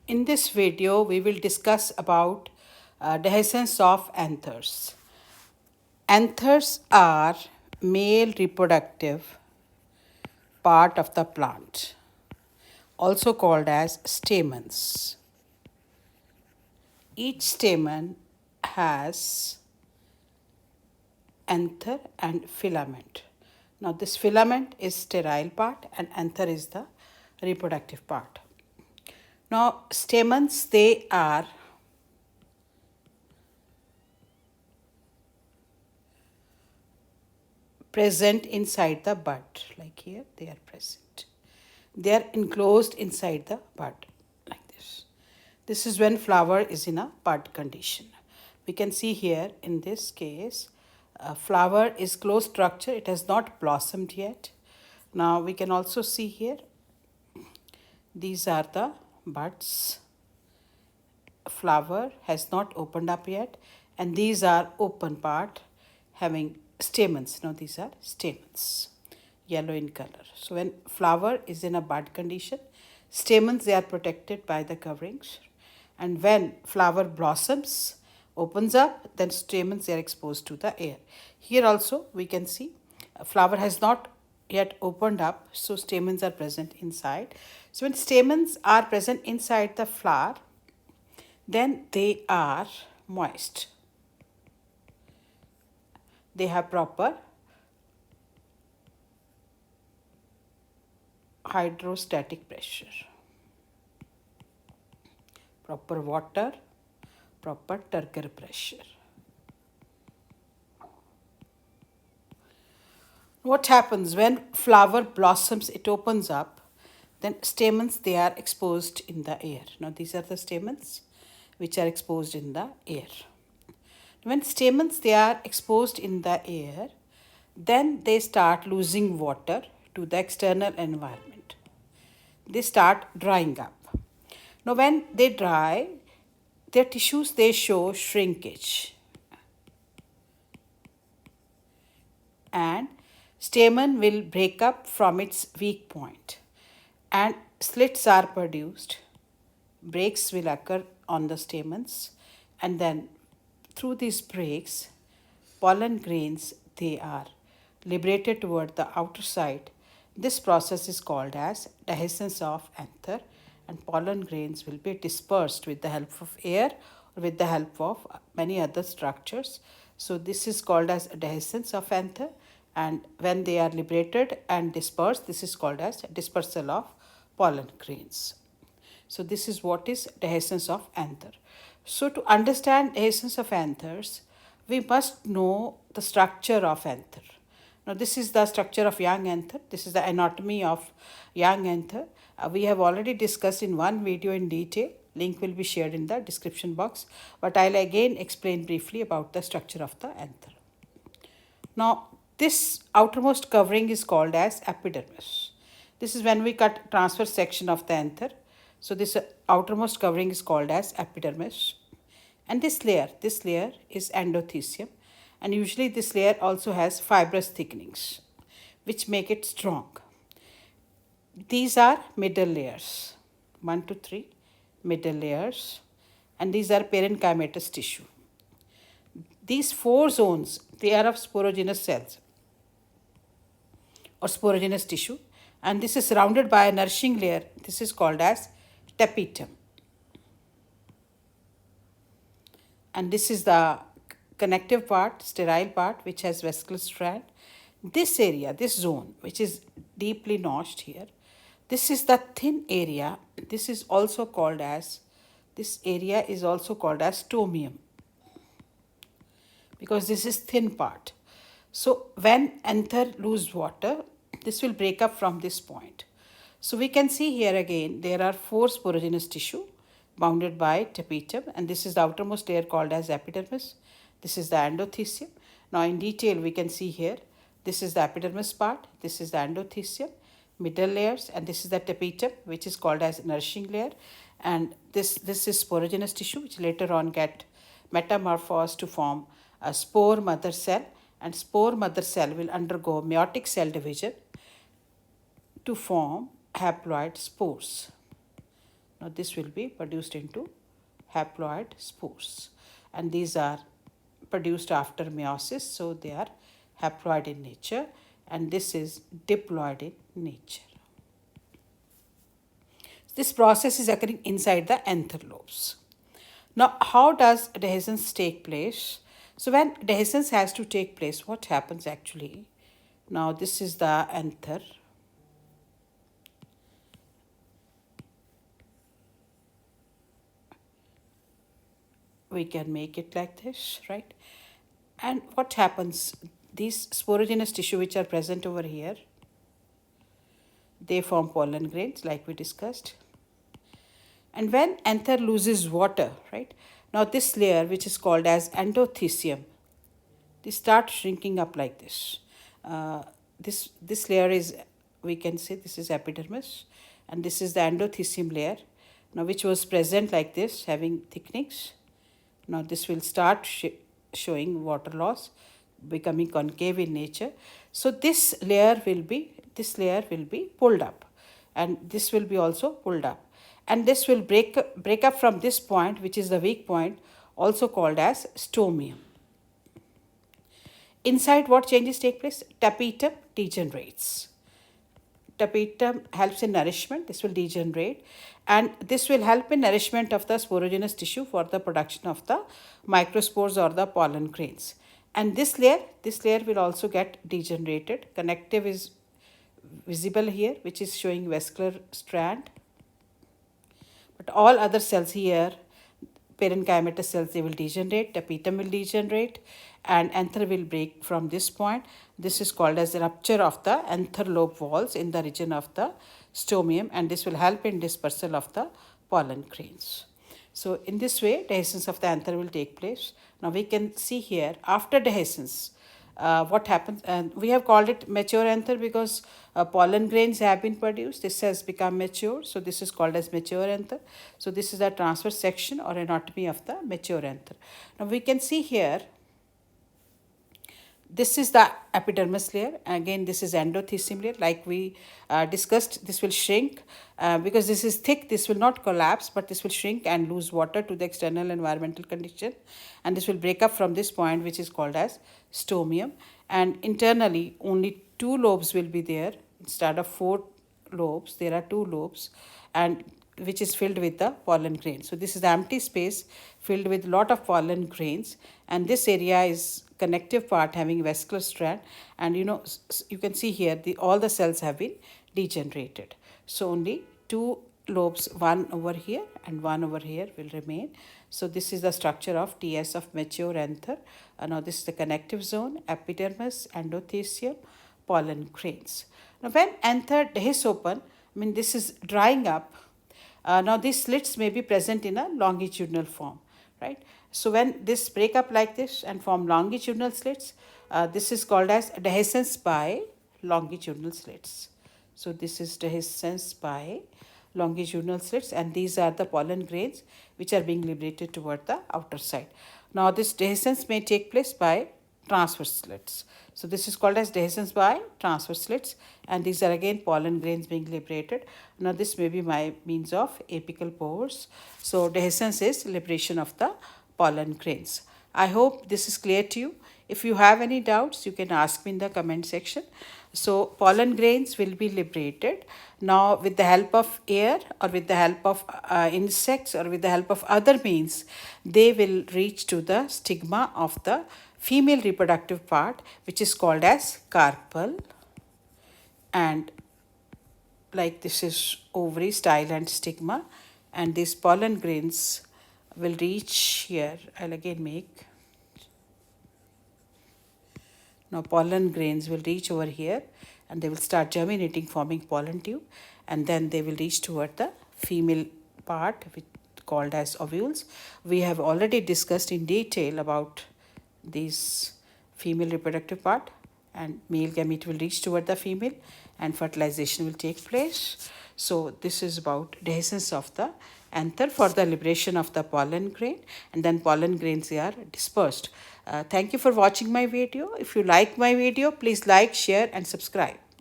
In this video, we will discuss about dehiscence of anthers. Anthers are male reproductive part of the plant, also called as stamens. Each stamen has anther and filament. Now this filament is sterile part and anther is the reproductive part. Now stamens, they are present inside the bud, like here they are present. They are enclosed inside the bud, like this. This is when flower is in a bud condition. We can see here in this case, flower is closed structure, it has not blossomed yet. Now we can also see here, these are the buds. Flower has not opened up yet, and these are open part having stamens. Now these are stamens, yellow in color. So when flower is in a bud condition, stamens, they are protected by the coverings, and when flower blossoms, opens up, then stamens, they are exposed to the air. Here also we can see flower has not yet opened up, so stamens are present inside. So when stamens are present inside the flower, then they are moist. They have proper hydrostatic pressure, proper water, proper turgor pressure. What happens when flower blossoms, it opens up, then stamens, they are exposed in the air. Now these are the stamens which are exposed in the air. When stamens, they are exposed in the air, then they start losing water to the external environment. They start drying up. Now when they dry, their tissues, they show shrinkage. And stamen will break up from its weak point and slits are produced. Breaks will occur on the stamens, and then through these breaks, pollen grains, they are liberated toward the outer side. This process is called as dehiscence of anther, and pollen grains will be dispersed with the help of air or with the help of many other structures. So this is called as dehiscence of anther, and when they are liberated and dispersed, this is called as dispersal of pollen grains. So this is what is dehiscence of anther. So to understand dehiscence of anthers, we must know the structure of anther. Now this is the structure of young anther. This is the anatomy of young anther. We have already discussed in one video in detail. Link will be shared in the description box. But I'll again explain briefly about the structure of the anther. Now this outermost covering is called as epidermis. This is when we cut transverse section of the anther. So this outermost covering is called as epidermis. And this layer is endothecium. And usually this layer also has fibrous thickenings, which make it strong. These are middle layers, 1 to 3 middle layers. And these are parenchymatous tissue. These 4 zones, they are of sporogenous cells or sporogenous tissue. And this is surrounded by a nourishing layer. This is called as tapetum. And this is the connective part, sterile part, which has vesicle strand. This area, this zone, which is deeply notched here, this is the thin area. This is also called as, this area is also called as stomium, because this is thin part. So when anther lose water, this will break up from this point. So we can see here again, there are 4 sporogenous tissue bounded by tapetum, and this is the outermost layer called as epidermis. This is the endothecium. Now in detail we can see here, this is the epidermis part, this is the endothecium, middle layers, and this is the tapetum, which is called as nourishing layer. And this is sporogenous tissue, which later on get metamorphosed to form a spore mother cell, and spore mother cell will undergo meiotic cell division to form haploid spores. Now this will be produced into haploid spores, and these are produced after meiosis, so they are haploid in nature, and this is diploid in nature. This process is occurring inside the anther lobes. Now, how does dehiscence take place? So, when dehiscence has to take place, what happens actually? Now, this is the anther. We can make it like this, right? And what happens? These sporogenous tissue which are present over here, they form pollen grains like we discussed. And when anther loses water, right? Now this layer which is called as endothecium, they start shrinking up like this. This layer is, we can say this is epidermis, and this is the endothecium layer, now which was present like this having thickenings. Now this will start showing water loss, becoming concave in nature. So this layer will be pulled up, and this will be also pulled up, and this will break up from this point, which is the weak point, also called as stomium. Inside, what changes take place? Tapetum degenerates. Tapetum helps in nourishment. This will degenerate, and this will help in nourishment of the sporogenous tissue for the production of the microspores or the pollen grains. And this layer will also get degenerated. Connective is visible here, which is showing vascular strand. But all other cells here, parenchymatous cells, they will degenerate, tapetum will degenerate, and anther will break from this point. This is called as the rupture of the anther lobe walls in the region of the stomium, and this will help in dispersal of the pollen grains. So in this way, dehiscence of the anther will take place. Now we can see here, after dehiscence, what happens, and we have called it mature anther because pollen grains have been produced. This has become mature, so this is called as mature anther. So this is the transverse section or anatomy of the mature anther. Now we can see here, this is the epidermis layer. Again, this is endothecium layer. Like we discussed, this will shrink because this is thick. This will not collapse, but this will shrink and lose water to the external environmental condition, and this will break up from this point, which is called as stomium. And internally, only 2 lobes will be there instead of 4 lobes. There are 2 lobes, and which is filled with the pollen grains. So this is the empty space filled with lot of pollen grains, and this area is connective part having vascular strand, and you can see here all the cells have been degenerated. So only 2 lobes, one over here and one over here, will remain. So this is the structure of TS of mature anther. Now this is the connective zone, epidermis, endothecium, pollen grains. Now when anther dehisces open, this is drying up. Now these slits may be present in a longitudinal form, right? So when this break up like this and form longitudinal slits, this is called as dehiscence by longitudinal slits. So this is dehiscence by longitudinal slits, and these are the pollen grains which are being liberated toward the outer side. Now this dehiscence may take place by transverse slits. So this is called as dehiscence by transverse slits, and these are again pollen grains being liberated. Now this may be by means of apical pores. So dehiscence is liberation of the pollen grains. I hope this is clear to you. If you have any doubts, you can ask me in the comment section. So pollen grains will be liberated. Now with the help of air or with the help of insects or with the help of other means, they will reach to the stigma of the female reproductive part, which is called as carpel, and like this is ovary, style and stigma, and these pollen grains will reach here. I'll again make. Now pollen grains will reach over here, and they will start germinating, forming pollen tube, and then they will reach toward the female part, which called as ovules. We have already discussed in detail about these female reproductive part, and male gamete will reach toward the female and fertilization will take place. So this is about dehiscence of the anther for the liberation of the pollen grain, and then pollen grains are dispersed. Thank you for watching my video. If you like my video, please like, share and subscribe.